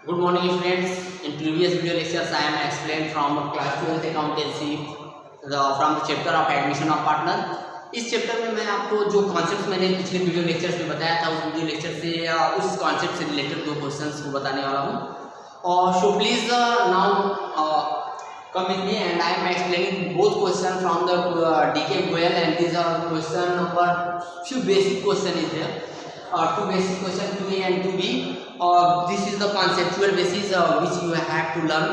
Good morning students. In previous video lectures I am explained from class 12th accountancy from the chapter of admission of partner. इस chapter में मैं आपको जो concepts मैंने पिछले video lectures में बताया था उस वीडियो लेक्चर से उस कॉन्सेप्ट से रिलेटेड दो क्वेश्चंस को बताने वाला हूँ और so please now come with me and I am explaining both question from the DK Goyal and these are question number few basic question is there. Two basic question 2A and 2B. This is the conceptual basis which you have to learn.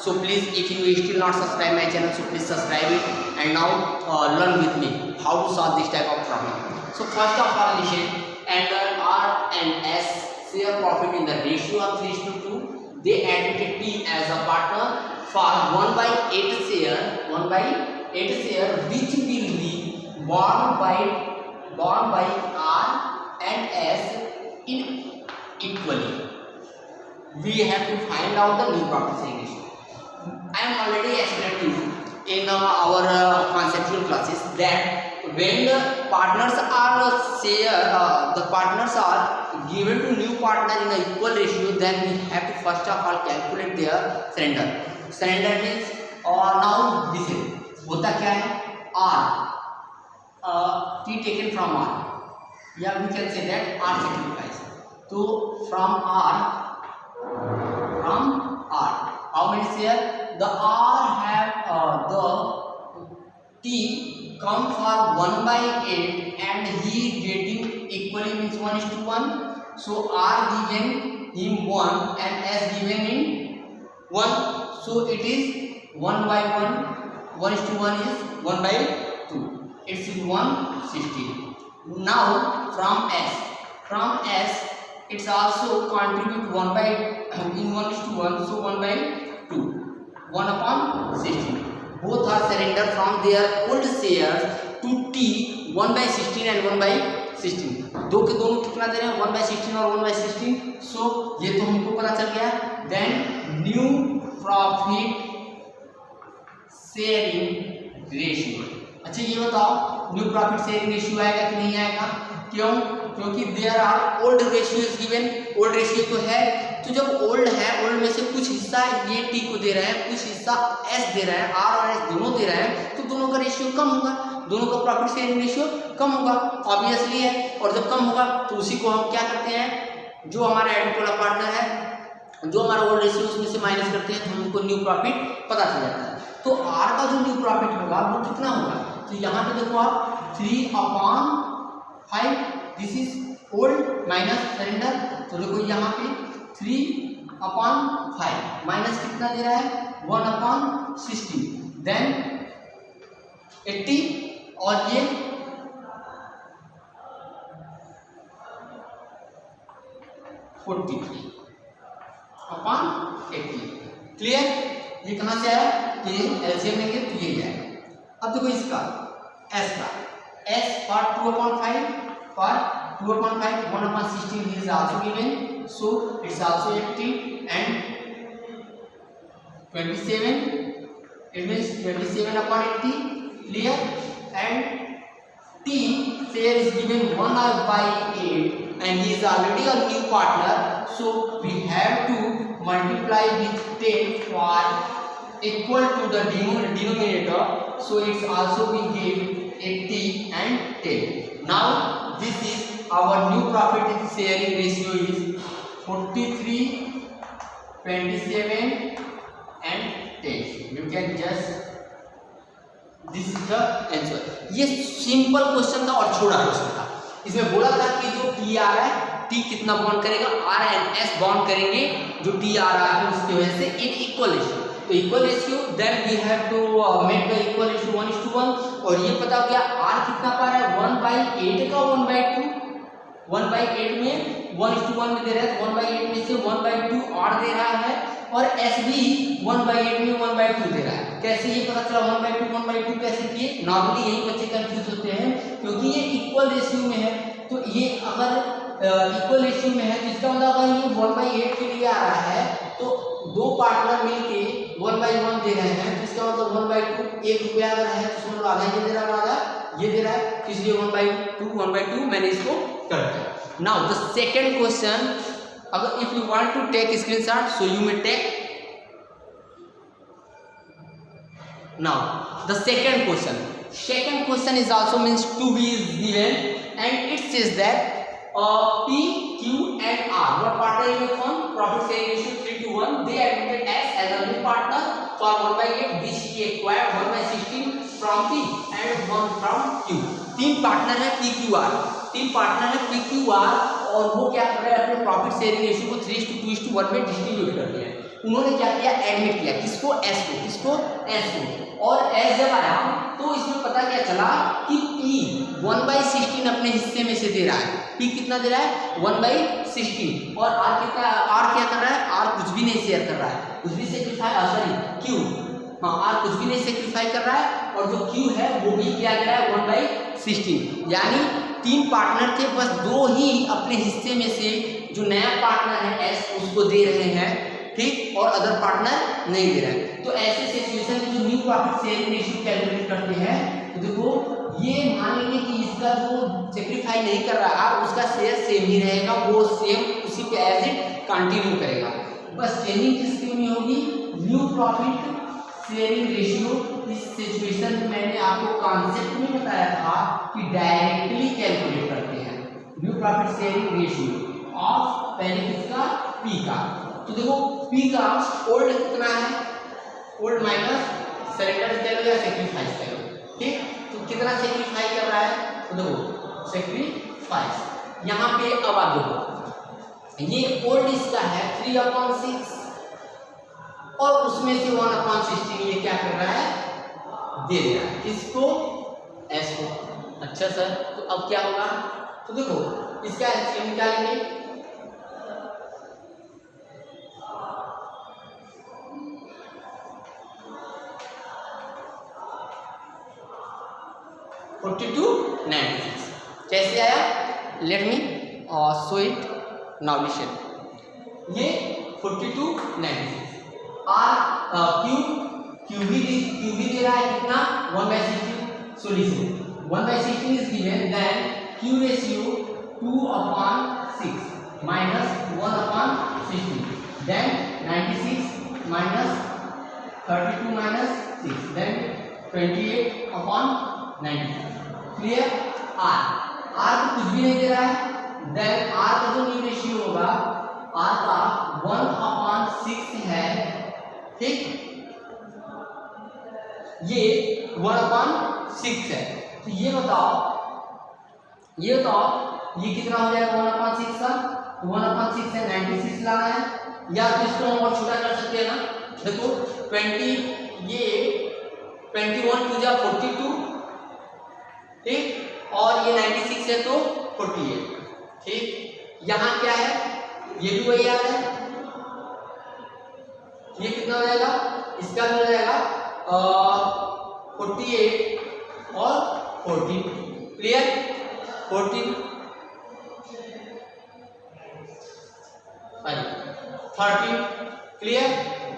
So please, if you still not subscribe my channel, so please subscribe it and now learn with me how to solve this type of problem. So first of all, listen. And R and S share profit in the ratio of 3:2. They admitted P as a partner for 1/8 share, 1/8 share, which will be borne by R and S in equally. We have to find out the new profit sharing ratio. I am already explained to you in our conceptual classes that when the partners are the partners are given to new partner in an equal ratio, then we have to first of all calculate their surrender. Surrender means now this is होता क्या है R T taken from R. Yeah, we can say that R sacrifice. So from R, how many share? The R have the T come for 1/8 and he getting equally means 1:1. So R given him 1 and S given him 1. So it is 1/1. 1:1 is 1/2. It is 160. Now from S it's also contribute 1/1, so 1/2, 1/16. Both are surrender from their old shares to T 1/16 and 1/16. दो के दोनों कितना दे रहे हैं 1/16 और 1/16. सो ये तो हमको पता चल गया. Then new profit sharing ratio. अच्छा ये बताओ न्यू प्रॉफिट शेयरिंग रेशियो आएगा कि नहीं आएगा? क्यों? क्योंकि there are old ratio is given. Old ratio तो है, तो जब ओल्ड है, ओल्ड में से कुछ हिस्सा ये टी को दे रहा है, कुछ हिस्सा एस दे रहा है, आर और एस दोनों दे रहा है, तो दोनों का रेशियो कम होगा, दोनों का प्रॉफिट शेयरिंग रेशियो कम होगा, ऑब्वियसली है. और जब कम होगा तो उसी को हम क्या करते हैं, जो हमारा एडमिट वाला पार्टनर है, जो हमारा ओल्ड रेशियो उसमें से माइनस करते हैं तो हमको न्यू प्रॉफिट पता चल जाता है. तो आर का जो न्यू प्रॉफिट होगा वो कितना होगा? तो यहाँ पे देखो आप 3/5. This is old minus surrender. तो देखो यहाँ पे 3/5 माइनस कितना दे रहा है 1/16. देन 80 और ये 43/80. क्लियर? ये कहाँ से आया? ये एलसीएम लेंगे तो ये जाएगा. अब देखो इसका एस का S for 2/5 for 2/5 1/16 is also given, so it's also 80 and 27. It means 27/80. Clear? And T share is given 1/8 and he is already a new partner, so we have to multiply with 10 for equal to the denominator, so it's also we give 80 and 10. Now this is our new profit sharing ratio is 43, 27 and 10. You can just this is the answer. ये simple question था और छोटा question था. इसमें बोला था कि जो टी आ रहा है टी कितना बॉन्ड करेगा, आर एंड एस बॉन्ड करेंगे जो टी आ रहा है उसकी वजह से इन इक्वल रेशियो. तो equal ratio then we have to make the equal ratio 1:1. और ये पता हो गया आर कितना पा रहा है 1/8 का 1/2. 1/8 में 1:1 में दे रहा है, तो 1/8 में से 1/2 आर दे रहा है और एस भी 1/8 में 1/2 दे रहा है. कैसे ये पता चला 1/2 कैसे किए? नॉर्मली यही बच्चे कंफ्यूज होते हैं क्योंकि ये इक्वल रेशियो में है. तो ये अगर इक्वल रेशियो में है तो इसका मतलब अगर ये 1/8 के लिए आ रहा है तो दो पार्टनर मिलके 1/1 दे रहे हैं, तो इसका मतलब 1/2 ₹1 अगर है तो उसमें आधा ये दे रहा है, आधा ये दे रहा है, इसलिए 1/2 मैंने इसको कर दिया. नाउ द सेकेंड क्वेश्चन अगर if you want to take screenshot so you may take. Now the second question is also means 2b is given and it says that P, Q and R were partner in a firm, profit sharing ratio 3:1. They admitted S as a new partner for 1/8. This he acquired 1/16 from P and 1 from Q. तीन partner है P, Q, R, तीन partner है P, Q, R और वो क्या कर रहे हैं अपने प्रॉफिट शेयरिंग रेशियो को 3:2:1 में डिस्ट्रीब्यूट कर दिया है। उन्होंने क्या किया, एडमिट किया किसको, S को, किसको, S को। और S जब आया तो इसमें पता क्या चला कि P 1/16 अपने हिस्से में से दे रहा है। P कितना दे रहा है 1/16 और R कितना, R क्या कर रहा है, R कुछ भी नहीं शेयर कर रहा है, कुछ भी सेक्रीफाई, सॉरी Q, हाँ R कुछ भी नहीं सेक्रीफाई कर रहा है और जो Q है वो भी क्या दे रहा है 1/16। यानी तीन पार्टनर थे, बस दो ही अपने हिस्से में से जो नया पार्टनर है S उसको दे रहे हैं, ठीक, और अदर पार्टनर नहीं दे रहा है। तो ऐसे सिचुएशन में जो new profit sharing ratio calculate करते हैं तो देखो ये मान लेंगे कि इसका जो सेक्रीफाई नहीं कर रहा है उसका शेयर सेम ही रहेगा, वो सेम उसी पे एज इट कंटिन्यू करेगा। बस चेंजिंग किसकी में होगी, न्यू प्रॉफिट शेयरिंग रेशियो। इस सिचुएशन में मैंने आपको कॉन्सेप्ट में बताया था कि डायरेक्टली कैलकुलेट करते हैं new profit sharing ratio of पहले किसका, P का। तो देखो P का ओल्ड कितना है, ओल्ड माइनस सरेंडर करो या सेक्रीफाइस करो, ठीक, तो कितना सेक्रीफाई कर रहा है, तो देखो सेक्रीफाइस यहाँ पे। अब आप देखो ये ओल्ड इसका है 3/6 और उसमें से 1/16 ये क्या कर रहा है, दे दे रहा है इसको, S को। अच्छा सर, तो अब क्या होगा, तो देखो इसका एलसीएम निकालेंगे, कैसे आया, let me show it now listen. ये 4296 आर क्यू भी दे रहा है कितना 1/16। So listen 1/16 is given, then Q ratio 2/6 minus 1/16, then 96 minus 32 minus 6, then 28/90। Clear. R को कुछ भी नहीं दे रहा है, देन आर का जो न्यू रेशियो होगा आर का 1/6 है, ठीक, ये 1/6 है। तो ये बताओ ये कितना हो जाएगा 1/6 का, 1/6 है 96 लाना है, या तो इसको हम और छोटा कर सकते हैं ना, देखो 21 टू जा 42, ठीक, और ये 96 है तो 48, ठीक। यहाँ क्या है, ये भी वही आ रहा है, ये कितना हो जाएगा, इसका भी हो जाएगा 48 और 14, क्लियर, 14 13, क्लियर।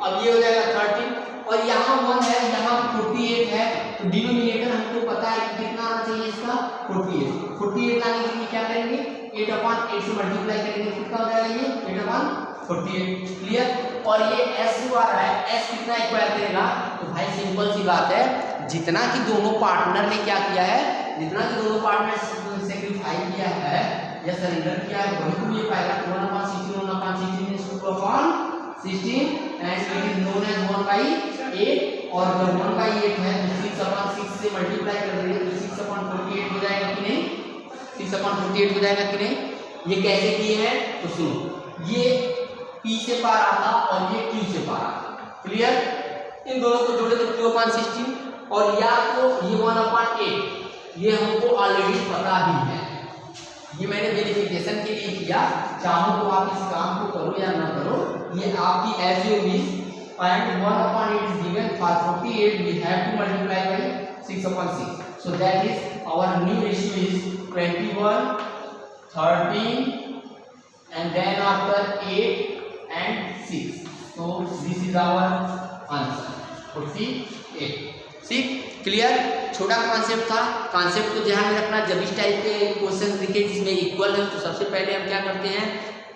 अब ये हो जाएगा 13 और यहाँ 1 है, यहाँ 48 है, तो डिनोमिनेटर हमको पता है कितना आना चाहिए इसका 48 लाने के लिए क्या करेंगे 8/8 से मल्टीप्लाई करेंगे, कितना हो जाएगा ये 8/48, क्लियर। और ये S जो आ रहा है, S कितना एक्वायर करेगा, तो भाई सिंपल सी बात है, जितना कि दोनों पार्टनर ने क्या किया है, जितना कि दोनों पार्टनर सेक्रीफाई किया है या सरेंडर किया है वही तुम ये पाएगा। 1/16 is 2/16 and it is known as 1/8 और जब 1/8 है तो 6/6 से मल्टीप्लाई कर देंगे तो 6/48 हो जाएगा कि नहीं, 6/48 हो जाएगा कि नहीं। ये कैसे किए हैं तो सुनो, ये P से पार आता और ये Q से पार आता, क्लियर। इन दोनों को जोड़े तो 2/16 और या तो ये 1/8 ये हमको ऑलरेडी पता ही है, ये मैंने वेरिफिकेशन के लिए किया, चाहो तो आप इस काम को करो या ना करो, ये आपकी as you wish. and 1/8 is given for 48 we have to multiply by 6/6, so that is our new ratio is 21 13 and then after 8 and 6, so this is our answer 48। ठीक, क्लियर। छोटा कॉन्सेप्ट था, कॉन्सेप्ट को ध्यान में रखना। जब इस type के क्वेश्चन दिखे जिसमें इक्वल है तो सबसे पहले हम क्या करते हैं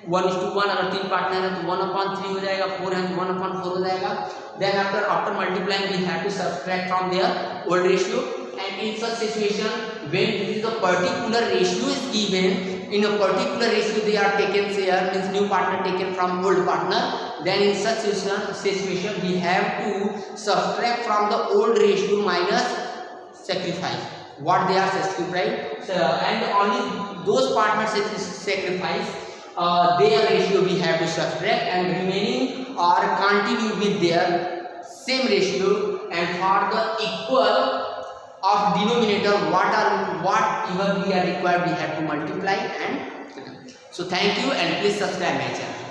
1:1, अगर 3 पार्टनर है तो 1/3 हो जाएगा, 4 है तो 1/4 हो जाएगा. Then after multiplying we have to subtract from their old ratio, and in such situation when this is a particular ratio is given, in a particular ratio they are taken share, means new partner taken from old partner, then in such situation we have to subtract from the old ratio minus sacrifice what they are sacrificed, and only those partners sacrifice their ratio we have to subtract, and remaining or continue with their same ratio, and for the equal of denominator whatever we are required we have to multiply. And so thank you, and please subscribe my channel.